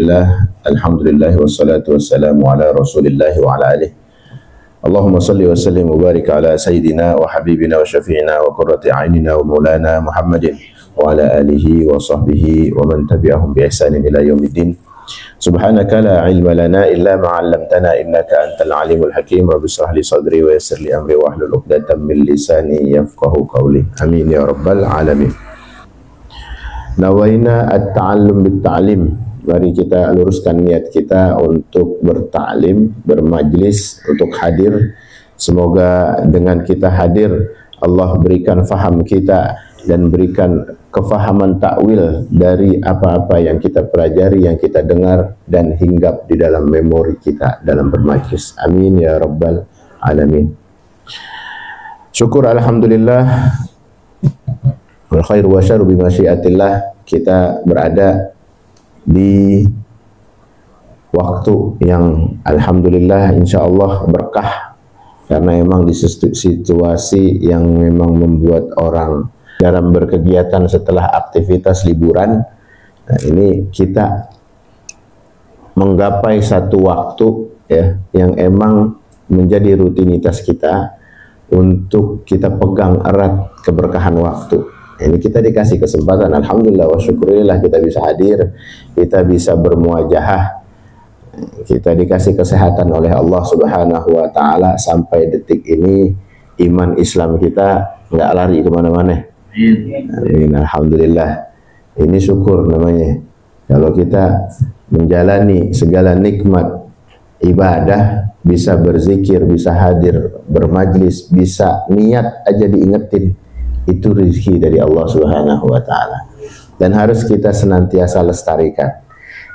Alhamdulillah wassalatu wassalamu ala Rasulillah wa ala alihi. Allahumma salli wa sallim wa barik ala sayyidina wa habibina wa syafi'ina wa qurrati a'inina wa maulana Muhammadin wa ala alihi wa sahbihi wa man tabi'ahum bi ihsanin ila yaumiddin. Subhanaka la ilma lana illa ma 'allamtana innaka antal alimul hakim. Rabbi shrah li sadri wa yassir li amri wa hlul 'uqdatam min lisani yafqahu qawli. Amin ya rabbal alamin. Nawaina at-ta'allum bit-ta'lim. Mari kita luruskan niat kita untuk bertaklim, bermajlis, untuk hadir. Semoga dengan kita hadir, Allah berikan faham kita dan berikan kefahaman takwil dari apa-apa yang kita pelajari, yang kita dengar, dan hinggap di dalam memori kita dalam bermajlis. Amin ya rabbal alamin. Syukur alhamdulillah, wal khairu wa syarru bi masyiatillah. Kita berada di waktu yang alhamdulillah insyaallah berkah, karena memang di situasi yang memang membuat orang dalam berkegiatan setelah aktivitas liburan. Nah, ini kita menggapai satu waktu ya yang emang menjadi rutinitas kita untuk kita pegang erat keberkahan waktu. Ini kita dikasih kesempatan, alhamdulillah wa syukurillah, kita bisa hadir, kita bisa bermuajahah, kita dikasih kesehatan oleh Allah Subhanahu wa ta'ala. Sampai detik ini iman Islam kita nggak lari kemana-mana. Amin, alhamdulillah. Ini syukur namanya. Kalau kita menjalani segala nikmat ibadah, bisa berzikir, bisa hadir, bermajlis, bisa niat aja diingetin, itu rezeki dari Allah Subhanahu wa ta'ala, dan harus kita senantiasa lestarikan.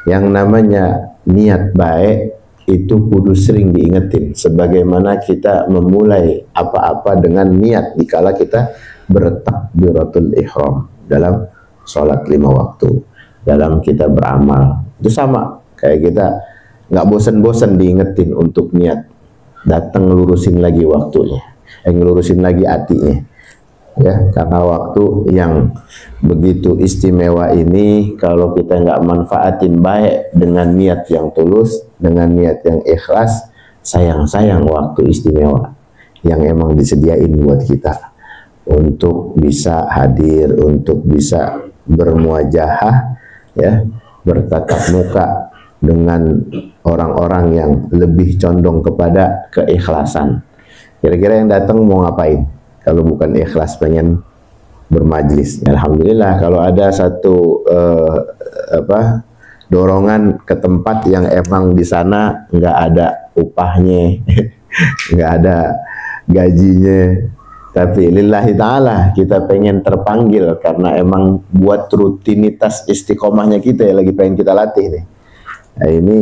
Yang namanya niat baik itu kudu sering diingetin, sebagaimana kita memulai apa-apa dengan niat dikala kita bertakbiratul ihram dalam sholat 5 waktu, dalam kita beramal. Itu sama kayak kita nggak bosan-bosan diingetin untuk niat, datang ngelurusin lagi waktunya, ngelurusin lagi hatinya. Ya, karena waktu yang begitu istimewa ini, kalau kita nggak manfaatin baik dengan niat yang tulus, dengan niat yang ikhlas, sayang-sayang waktu istimewa yang emang disediain buat kita untuk bisa hadir, untuk bisa bermuajahah, ya, bertatap muka dengan orang-orang yang lebih condong kepada keikhlasan. Kira-kira yang datang mau ngapain kalau bukan ikhlas pengen bermajlis? Alhamdulillah kalau ada satu dorongan ke tempat yang emang di sana nggak ada upahnya, nggak ada gajinya, tapi lillahi ta'ala kita pengen terpanggil karena emang buat rutinitas istiqomahnya kita ya lagi pengen kita latih nih. Nah, ini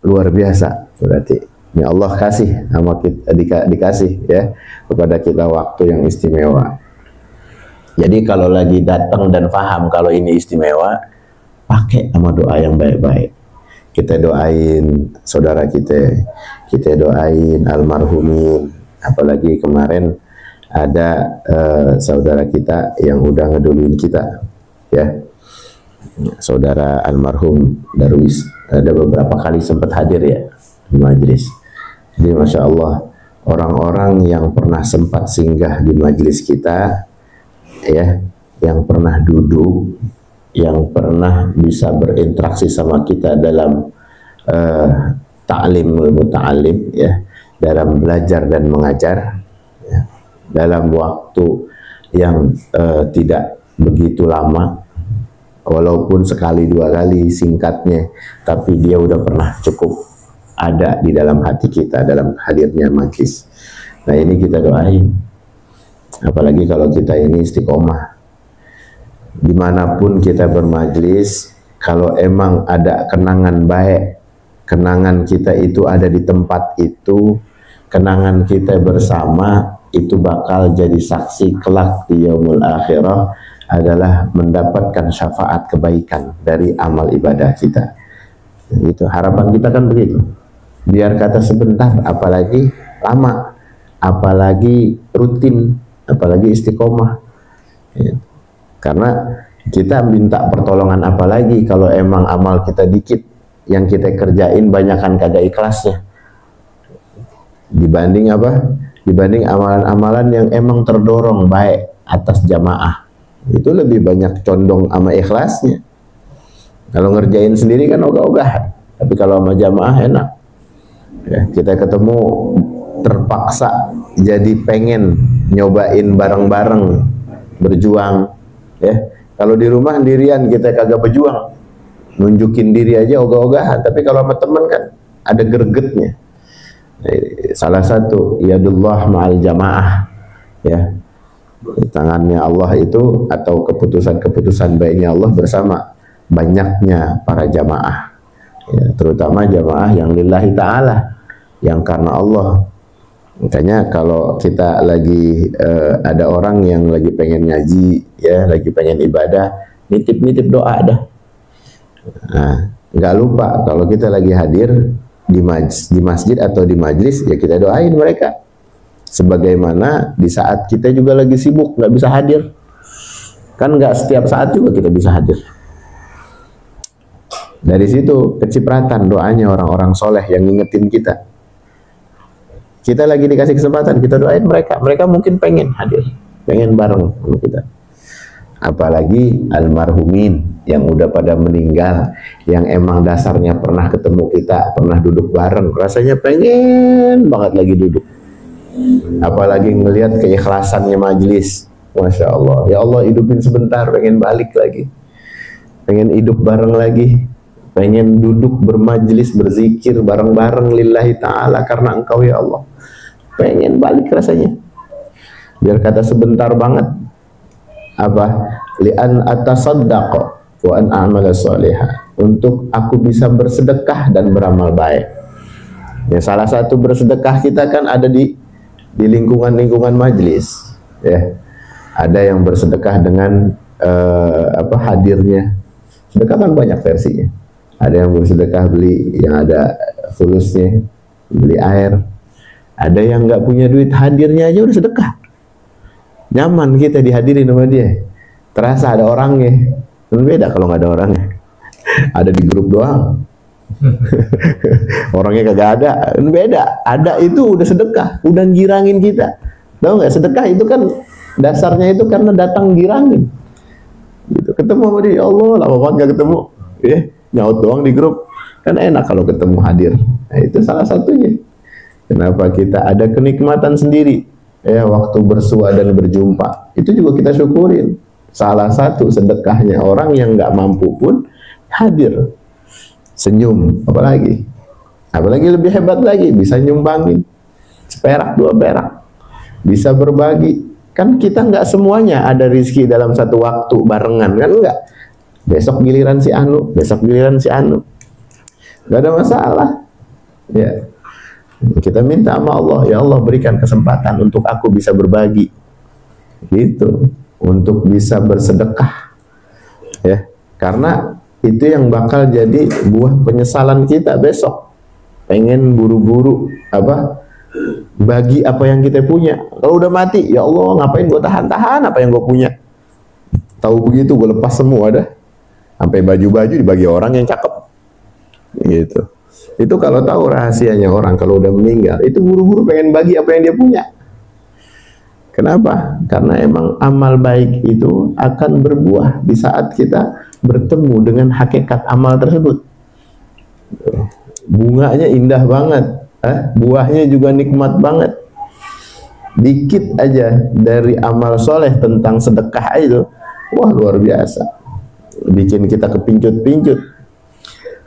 luar biasa berarti. Ya Allah kasih sama kita, dikasih ya kepada kita waktu yang istimewa. Jadi kalau lagi datang dan paham kalau ini istimewa, pakai sama doa yang baik-baik. Kita doain saudara kita doain almarhumin. Apalagi kemarin ada saudara kita yang udah ngeduluin kita, ya, saudara almarhum Darwis. Ada beberapa kali sempat hadir ya di majelis. Jadi Masya Allah, orang-orang yang pernah sempat singgah di majelis kita, ya, yang pernah duduk, yang pernah bisa berinteraksi sama kita dalam ta'lim muta'alim, ya, dalam belajar dan mengajar, ya, dalam waktu yang tidak begitu lama, walaupun sekali dua kali singkatnya, tapi dia udah pernah cukup ada di dalam hati kita dalam hadirnya majlis. Nah, ini kita doain, apalagi kalau kita ini istiqomah dimanapun kita bermajlis, kalau emang ada kenangan baik, kenangan kita itu ada di tempat itu, kenangan kita bersama itu bakal jadi saksi kelak di yaumul akhirah, adalah mendapatkan syafaat kebaikan dari amal ibadah kita. Itu harapan kita kan begitu. Biar kata sebentar, apalagi lama, apalagi rutin, apalagi istiqomah. Ya. Karena kita minta pertolongan apalagi kalau emang amal kita dikit, yang kita kerjain banyakan kagak ikhlasnya dibanding apa? Dibanding amalan-amalan yang emang terdorong baik atas jamaah. Itu lebih banyak condong sama ikhlasnya. Kalau ngerjain sendiri kan ogah-ogahan, tapi kalau sama jamaah enak. Ya, kita ketemu terpaksa jadi pengen nyobain bareng-bareng berjuang. Ya, kalau di rumah sendirian kita kagak berjuang, nunjukin diri aja ogah-ogahan. Tapi kalau sama teman kan ada gregetnya. Salah satu yadullah ma'al jamaah, ya, tangannya Allah itu atau keputusan-keputusan baiknya Allah bersama banyaknya para jamaah, ya, terutama jamaah yang lillahi ta'ala, yang karena Allah. Makanya kalau kita lagi ada orang yang lagi pengen ngaji, ya, lagi pengen ibadah, nitip-nitip doa dah. Nah, nggak lupa kalau kita lagi hadir di masjid atau di majlis, ya kita doain mereka. Sebagaimana di saat kita juga lagi sibuk nggak bisa hadir, kan nggak setiap saat juga kita bisa hadir. Dari situ kecipratan doanya orang-orang soleh yang ngingetin kita. Kita lagi dikasih kesempatan, kita doain mereka. Mereka mungkin pengen hadir, pengen bareng sama kita. Apalagi almarhumin yang udah pada meninggal, yang emang dasarnya pernah ketemu kita, pernah duduk bareng, rasanya pengen banget lagi duduk. Apalagi ngelihat keikhlasannya majelis, Masya Allah. Ya Allah, hidupin sebentar, pengen balik lagi, pengen hidup bareng lagi, pengen duduk bermajlis, berzikir bareng-bareng lillahi ta'ala karena Engkau ya Allah. Pengen balik rasanya. Biar kata sebentar banget. Apa? Li'an atasaddaqa wa an a'mala sholihah. Untuk aku bisa bersedekah dan beramal baik. Ya, salah satu bersedekah kita kan ada di lingkungan-lingkungan majlis, ya. Ada yang bersedekah dengan hadirnya. Sedekah kan banyak versinya. Ada yang bersedekah beli yang ada fulusnya, beli air. Ada yang nggak punya duit, hadirnya aja udah sedekah. Nyaman kita dihadirin sama dia. Terasa ada orangnya. Beda kalau nggak ada orangnya. Ada di grup doang. Orangnya kagak ada. Beda. Ada itu udah sedekah, udah girangin kita. Tahu nggak, sedekah itu kan dasarnya itu karena datang girangin. Gitu. Ketemu sama dia, ya Allah, lama banget nggak ketemu. Ya, nyaut doang di grup. Kan enak kalau ketemu hadir. Nah, itu salah satunya. Kenapa kita ada kenikmatan sendiri, ya, waktu bersua dan berjumpa. Itu juga kita syukurin. Salah satu sedekahnya orang yang nggak mampu pun hadir, senyum, apalagi lebih hebat lagi, bisa nyumbangin seperak, 2 perak, bisa berbagi. Kan kita nggak semuanya ada rezeki dalam satu waktu barengan, kan enggak. Besok giliran si Anu, besok giliran si Anu, nggak ada masalah, ya. Kita minta sama Allah, ya Allah berikan kesempatan untuk aku bisa berbagi, gitu, untuk bisa bersedekah, ya, karena itu yang bakal jadi buah penyesalan kita besok. Pengen buru-buru bagi apa yang kita punya. Kalau udah mati, ya Allah ngapain gue tahan-tahan apa yang gue punya? Tahu begitu gue lepas semua dah, sampai baju-baju dibagi orang yang cakep, gitu. Itu kalau tahu rahasianya orang kalau udah meninggal, itu buru-buru pengen bagi apa yang dia punya. Kenapa? Karena emang amal baik itu akan berbuah di saat kita bertemu dengan hakikat amal tersebut. Bunganya indah banget, buahnya juga nikmat banget. Dikit aja dari amal soleh tentang sedekah itu, wah luar biasa, bikin kita kepincut-pincut.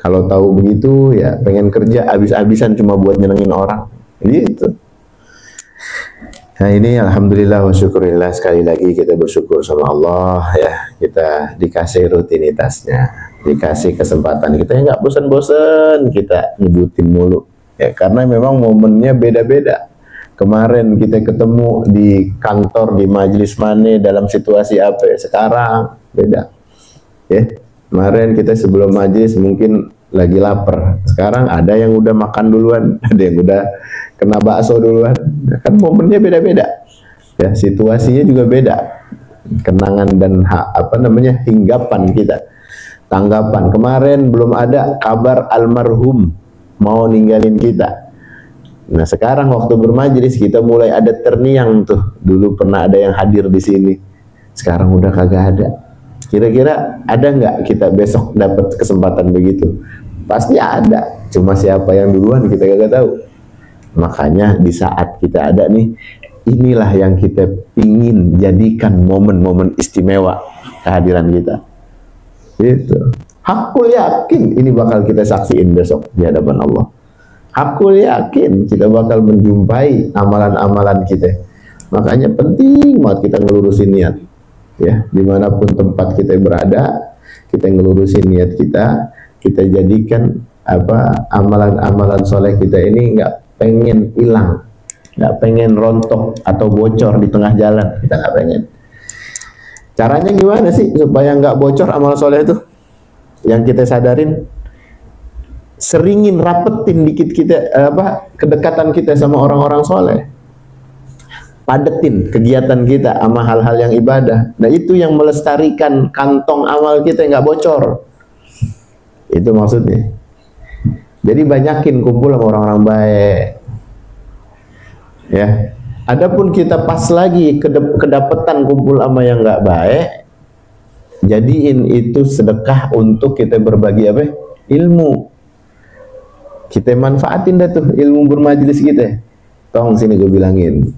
Kalau tahu begitu, ya pengen kerja habis-habisan cuma buat nyenengin orang, gitu. Nah ini alhamdulillah wa syukurillah, sekali lagi kita bersyukur sama Allah, ya, kita dikasih rutinitasnya, dikasih kesempatan, kita nggak bosan-bosan kita nyebutin mulu, ya, karena memang momennya beda-beda. Kemarin kita ketemu di kantor, di majelis mana, dalam situasi apa, ya, sekarang beda, ya. Kemarin kita sebelum majelis mungkin lagi lapar, sekarang ada yang udah makan duluan, ada yang udah kena bakso duluan. Kan momennya beda-beda, ya, situasinya juga beda, kenangan dan hinggapan kita tanggapan. Kemarin belum ada kabar almarhum mau ninggalin kita. Nah sekarang waktu bermajelis kita mulai ada terniang tuh. Dulu pernah ada yang hadir di sini, sekarang udah kagak ada. Kira-kira ada nggak kita besok dapat kesempatan begitu? Pasti ada, cuma siapa yang duluan kita kagak tahu. Makanya di saat kita ada nih, inilah yang kita pingin jadikan momen-momen istimewa kehadiran kita. Gitu. Hakul yakin ini bakal kita saksiin besok di hadapan Allah. Hakul yakin kita bakal menjumpai amalan-amalan kita. Makanya penting banget kita ngelurusin niat. Ya, dimanapun tempat kita berada, kita ngelurusin niat kita. Kita jadikan amalan-amalan soleh kita ini nggak pengen hilang, nggak pengen rontok atau bocor di tengah jalan. Kita nggak pengen. Caranya gimana sih supaya nggak bocor amal soleh itu? Yang kita sadarin, seringin rapetin dikit kita kedekatan kita sama orang-orang soleh, padetin kegiatan kita sama hal-hal yang ibadah. Nah itu yang melestarikan kantong amal kita nggak bocor. Itu maksudnya. Jadi banyakin kumpul sama orang-orang baik. Ya. Adapun kita pas lagi kedapetan kumpul sama yang nggak baik, jadiin itu sedekah untuk kita berbagi ilmu. Kita manfaatin dah tuh ilmu bermajelis kita. Tong sini gue bilangin,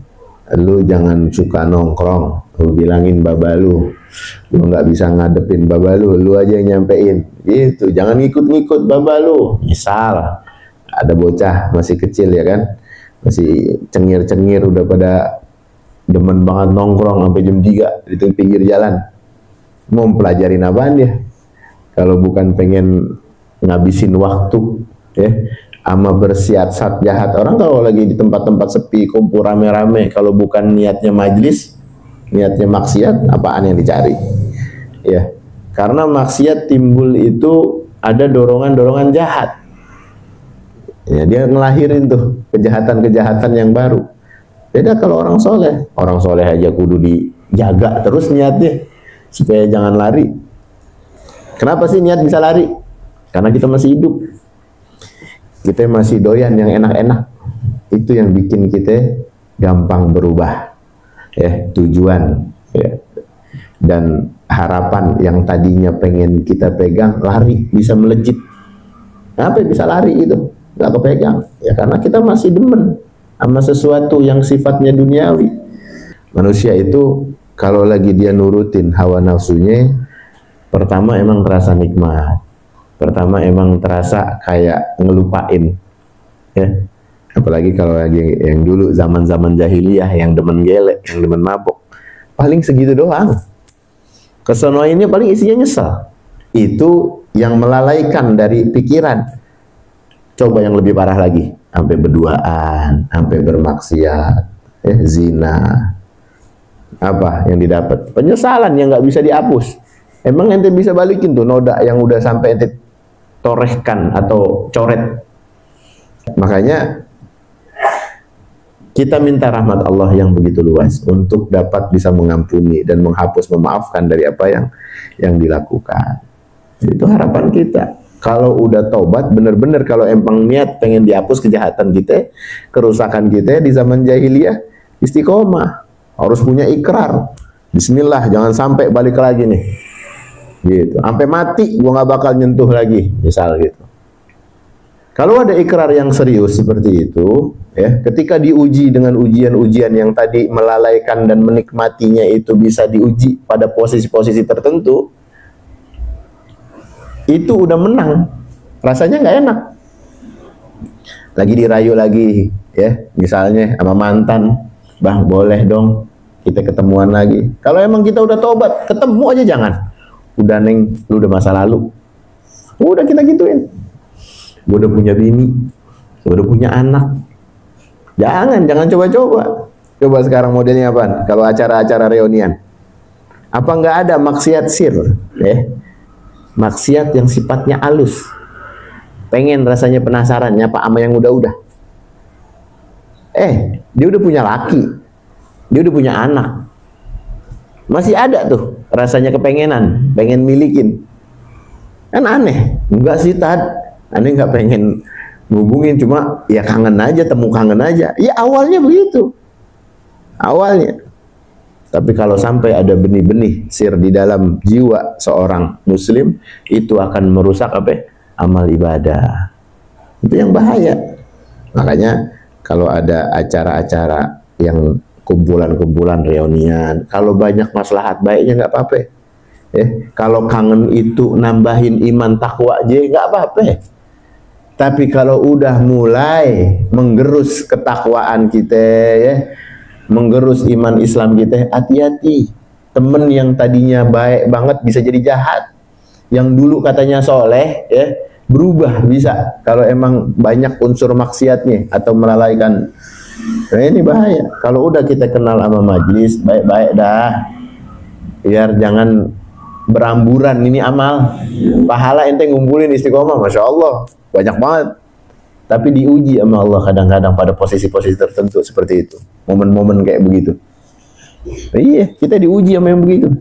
lu jangan suka nongkrong. Gue bilangin baba lu nggak bisa ngadepin baba lu aja yang nyampein. Gitu, jangan ngikut-ngikut baba lu. Misal ada bocah masih kecil ya kan, masih cengir-cengir udah pada demen banget nongkrong sampai jam 3 di pinggir jalan. Mau pelajarin apaan dia? Kalau bukan pengen ngabisin waktu ya, ama bersiasat jahat. Orang kalau lagi di tempat-tempat sepi, kumpul rame-rame, kalau bukan niatnya majlis, niatnya maksiat, apaan yang dicari? Ya, karena maksiat timbul itu ada dorongan-dorongan jahat. Ya, dia ngelahirin tuh kejahatan-kejahatan yang baru. Beda kalau orang soleh aja kudu dijaga terus niatnya supaya jangan lari. Kenapa sih niat bisa lari? Karena kita masih hidup. Kita masih doyan yang enak-enak. Itu yang bikin kita gampang berubah. Ya, tujuan ya. Dan harapan yang tadinya pengen kita pegang lari bisa melejit. Kenapa bisa lari itu? Gak kepegang. Ya karena kita masih demen sama sesuatu yang sifatnya duniawi. Manusia itu kalau lagi dia nurutin hawa nafsunya, pertama emang terasa nikmat. Pertama emang terasa kayak ngelupain, ya. Apalagi kalau lagi yang dulu zaman-zaman jahiliyah yang demen gelek, yang demen mabok, paling segitu doang. Kesono ini paling isinya nyesel. Itu yang melalaikan dari pikiran. Coba yang lebih parah lagi, sampai berduaan, sampai bermaksiat, zina. Apa yang didapat? Penyesalan yang nggak bisa dihapus. Emang ente bisa balikin tuh noda yang udah sampai ente torehkan atau coret. Makanya kita minta rahmat Allah yang begitu luas untuk dapat bisa mengampuni dan menghapus, memaafkan dari apa yang dilakukan. Itu harapan kita. Kalau udah taubat, bener-bener kalau emang niat pengen dihapus kejahatan kita, kerusakan kita di zaman jahiliyah, istiqomah. Harus punya ikrar. Bismillah, jangan sampai balik lagi nih. Gitu. Sampai mati gua nggak bakal nyentuh lagi, misal gitu. Kalau ada ikrar yang serius seperti itu, ya, ketika diuji dengan ujian-ujian yang tadi melalaikan dan menikmatinya itu bisa diuji pada posisi-posisi tertentu, itu udah menang. Rasanya nggak enak. Lagi dirayu lagi, ya, misalnya sama mantan, bang boleh dong kita ketemuan lagi. Kalau emang kita udah tobat, ketemu aja jangan. Udah neng, lu udah masa lalu. Udah kita gituin. Gue udah punya bini, gue udah punya anak. Jangan coba-coba. Coba sekarang modelnya apa? Kalau acara-acara reunian, apa nggak ada maksiat sir? Maksiat yang sifatnya halus. Pengen rasanya penasaran nyapa sama yang udah-udah. Dia udah punya laki, dia udah punya anak. Masih ada tuh rasanya kepengenan, pengen milikin. Kan aneh. Enggak sih Tad, aneh nggak pengen ngubungin, cuma ya kangen aja, temu kangen aja. Ya awalnya begitu, awalnya. Tapi kalau sampai ada benih-benih sir di dalam jiwa seorang muslim, itu akan merusak apa? Amal ibadah. Itu yang bahaya. Makanya kalau ada acara-acara yang kumpulan-kumpulan reunian, kalau banyak maslahat baiknya nggak apa-apa. Kalau kangen itu nambahin iman takwa aja nggak apa-apa. Tapi kalau udah mulai menggerus ketakwaan kita, ya, menggerus iman Islam kita, hati-hati. Temen yang tadinya baik banget bisa jadi jahat. Yang dulu katanya soleh, ya, berubah bisa kalau emang banyak unsur maksiatnya atau melalaikan. Nah ini bahaya. Kalau udah kita kenal sama majlis, baik-baik dah. Biar jangan beramburan ini amal. Pahala ente ngumpulin istiqomah, Masya Allah, banyak banget. Tapi diuji sama Allah kadang-kadang pada posisi-posisi tertentu seperti itu. Momen-momen kayak begitu. Iya, kita diuji sama yang begitu.